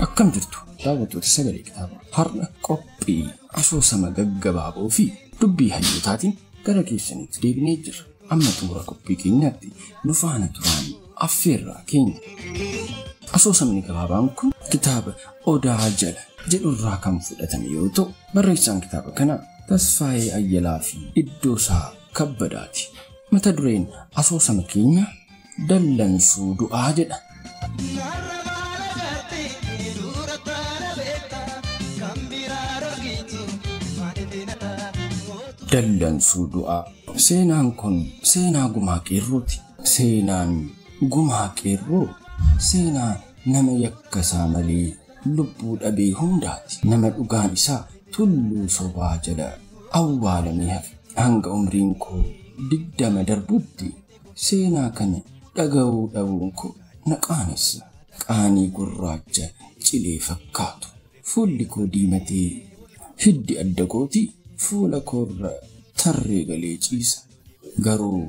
Akkam jirtu daawwattoota sagalee kitaabaa har'a qophii asoosama gaggabaaboo fi dubbii hayyootaatiin gara keessanitti deebinee jirra. Amma xumura qophii keenyaatti nu faana turaan affeerraa keenya. Asoosamni gabaabaan kun kitaaba Odaa Jala jedhurraa kan fudhatame yoo ta'u, barreessaan kitaaba kanaa Tasfaayee Ayyalaa fi Iddoosaa Kabbadaati. Mata dureen asoosama keenyaa Dallansuu Du'aa jedha. Dallansuu Du'aa. Seenaan kun seenaa gumaa qeerrooti. Seenaan gumaa qeerroo seenaa nama yakkasaa malee lubbuu dhabee hundaati. Nama dhugaan isaa tulluu sobaa jala awwaalamee hafe. Hanga umriin koo 20 darbutti seenaa kana dhaga'uu dhabuun koo na qaanessa. Qaanii gurraacha cilee fakkaatu. Fuulli koo diimatee hiddi adda kootii fuula koorra tarree galee ciisa. Garuu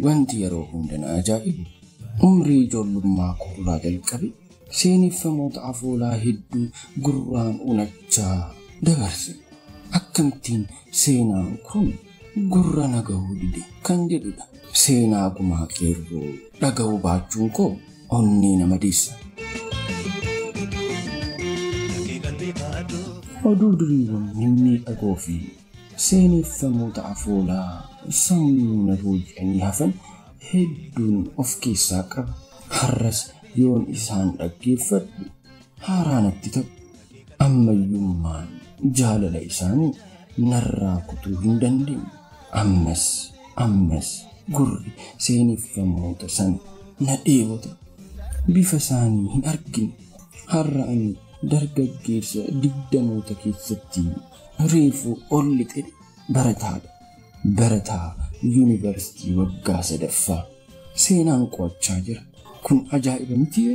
wanti yeroo hunda na ajaa'ibu umrii ijoollummaa koorraa jalqabe seeneffamoota afoolaa hedduu gurraan unachaa dabarse. Akkamittiin seenaan kun gurra nagahuu dide kan jedhudha. Seenaa gumaa qeerroo dhaga'uu baachuun koo onnee nama deessa. Oduu duriiwwan mimmiidhagoo fi seeneffamoota afoolaa sammuu na booji'anii hafan hedduun of keessaa qaba. Har'as yoon isaan dhaggeeffadhu haaraa natti ta'u. Ammayyummaan jaalala isaanii narraa kutuu hin dandeenye. Ammas gurri seeneffamoota sana na dheebota. Bifa isaanii hin argine. Har'a ani dargaggeessa 20 keessatti reefuu ol lixe barataadha. Barataa yuunivarsiitii waggaa 3ffaa. Seenaan qo'achaa jira. Kun ajaa'iba miti.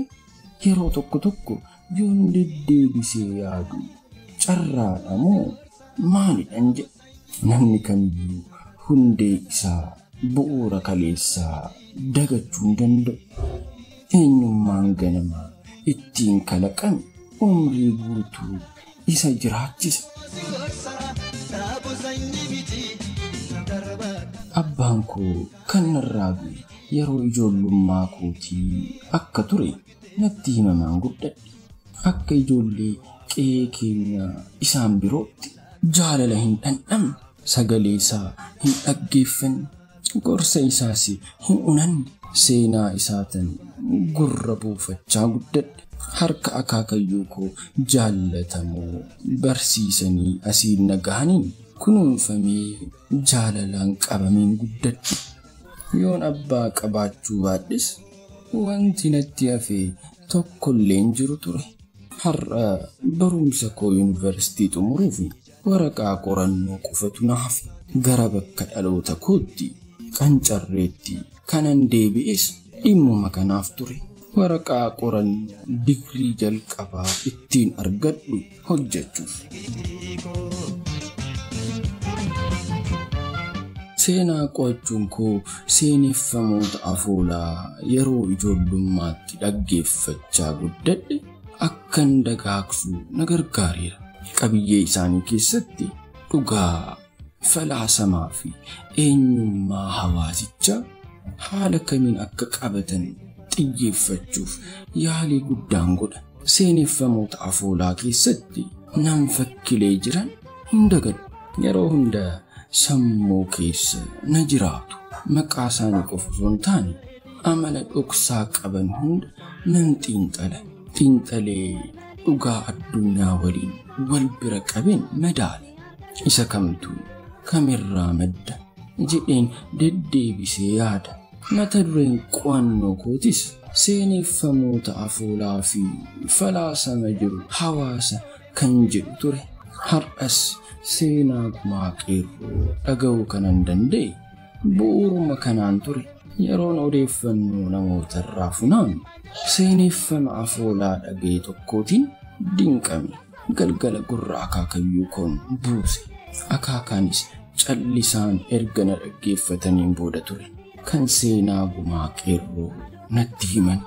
Yeroo tokko yoon deddeebisee yaadu carraadha moo maalidhaan jedha. Namni kamiyyuu hundee isaa bu'uura kaleessaa dagachuu hin danda'u. Eenyummaan ganamaa ittiin kalaqame umrii guutuu isa jiraachisa. Abbaan koo kan narraa bu'e yeroo ijoollummaa kootii akka ture natti himamaan guddadhe. Akka ijoollee qe'ee keenya isaan birootti jaalala hin dhandhamne, sagalee isaa hin dhaggeeffanne, gorsa isaas hin unanne. Seenaa isaatan gurra buufachaa guddadhe. Harka akaakayyuu koo jaallatamoo barsiisanii asiin nagahaniin kunuunfamee jaalalaan qabameen guddadhe. Yoon abbaa qabaachuu baadhes wanti natti hafe tokkollee hin jiru ture. Har'a barumsa koo yuunivarsiitii xumuruuf waraqaa qorannoo qofatu na hafe. Gara bakka dhaloota kootti Qancarreetti kanan deebi'es dhimmuma kanaaf ture. Waraqaa qorannoo digrii jalqabaa ittiin argadhu hojjechuuf. Seenaa qo'achuun koo seeneffamoota afoolaa yeroo ijoollummaatti dhaggeeffachaa guddadhe akkan dagaagsu na gargaareera. Qabiyyee isaanii keessatti dhugaa, falaasamaa fi eenyummaa hawaasichaa haala kamiin akka qabatan xiyyeeffachuuf yaalii guddaan godha. Seeneffamoota afoolaa keessatti nam fakkilee jiran hin dagadhu. Yeroo hunda sammuu keessa na jiraatu. Maqaa isaanii qofa osoo hin taane amala dhoksaa qaban hunda nan xiinxala. Xiinxalee dhugaa addunyaa waliin wal bira qabeen madaala. Isa kamtu kamirraa madda jedheen deddeebisee yaada. Mata dureen qo'annoo kootis seeneffamoota afoolaa fi falaasama jiru hawaasa kan jedhu ture. Har'as seenaa gumaa qeerroo dhaga'uu kanan danda'e bu'uuruma kanaan ture. Yeroon odeeffannoo namoota irraa funaanu seeneffama afoolaa dhaga'e tokkootiin dinqame. Galgala gurra akaakayyuu koon buuse. Akaakaanis callisaan erga na dhaggeeffataniin booda ture kan seenaa gumaa qeerroo natti himan.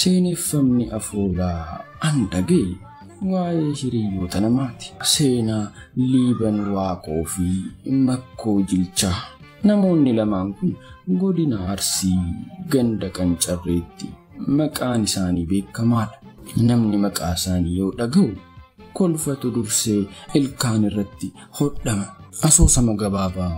Seeneffamni afoolaa andagee waa'ee hiriyoota namaati. Seenaa Liiban Waaqoo fi Makkoo Jilchaa. Namoonni lamaan kun godina Arsii ganda Qancarreetti maqaan isaanii beekamaadha. Namni maqaa isaanii yoo dhaga'u kolfatu dursee ilkaan irratti hodhama. Asoosama gabaabaa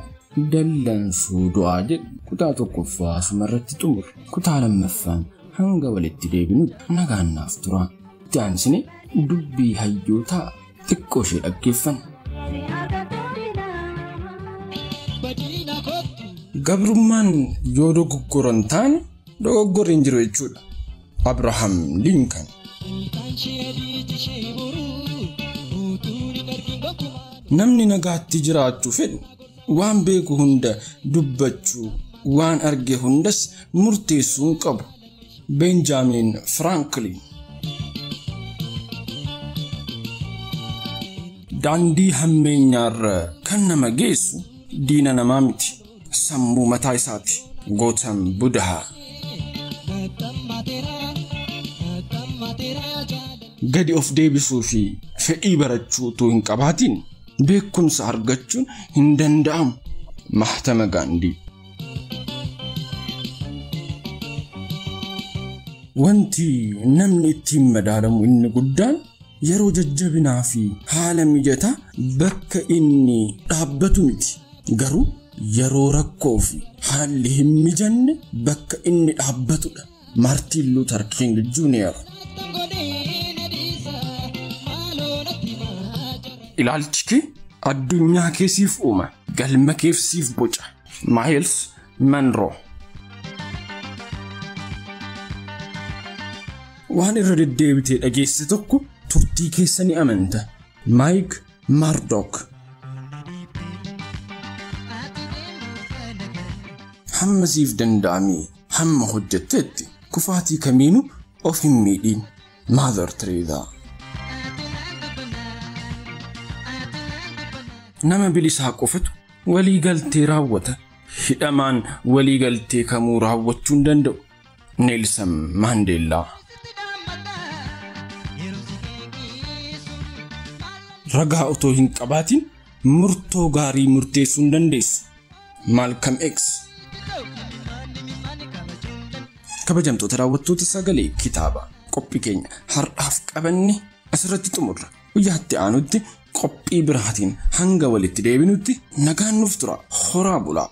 dallansuu du'aa jedhu kutaa tokkoffaa asumarratti xumura. Kutaa lammaffaan hanga walitti deebinu nagaan naaf tura. Itti aansine dubbii hayyootaa xiqqoo ishee dhaggeeffanna. Gabrummaan yoo dogoggoran taane dogoggorri hin jiru jechuudha. Abrahaam Lincoln. Namni nagaatti jiraachuu fedhu waan beeku hunda dubbachuu, waan arge hundas murteessuu qabu. Benjamin Franklin. Daandii hammeenyaarra kan nama geessu diina namaa miti, sammuu mataa isaati. Gootam Buddhaa. Gadi of deebisuu fi fedhii barachuu utuu hin qabaatiin beekumsa argachuun hin danda'amu. Mahatma Gandhi. Wanti namni ittiin madaalamu inni guddaan yeroo jajjabinaa fi haala mijataa bakka inni dhaabbatu miti. Garuu yeroo rakkoo fi haalli hin mijanne bakka inni dhaabbatudha. Martin Luther King Jr. Ilaalchi kee addunyaa keessiif uuma, galma keessiif boca. Miles Monroe. Waan irra deddeebitee dhageesse tokko turtii keessa ni amanta. Mike Murdoch. Hamma siif danda'amee hamma hojjettetti kufaatii kamiinuu of hin miidhin. Mother Teresa. Nama bilisaa qofatu walii galtee raawwata. Hidhamaan walii galtee kamuu raawwachuu hin danda'u. Nelson Mandela. Ragaa otoo hin qabaatiin murtoo gaarii murteessuu hin dandeessu. Malcolm X. Kabajamtoota daawwattoota sagalee kitaaba qophii keenya har'aaf qabanne asirratti xumurra. Guyyaatti aanutti qophii biraatiin hanga walitti deebinutti nagaan nuuf tura. Horaa bulaa.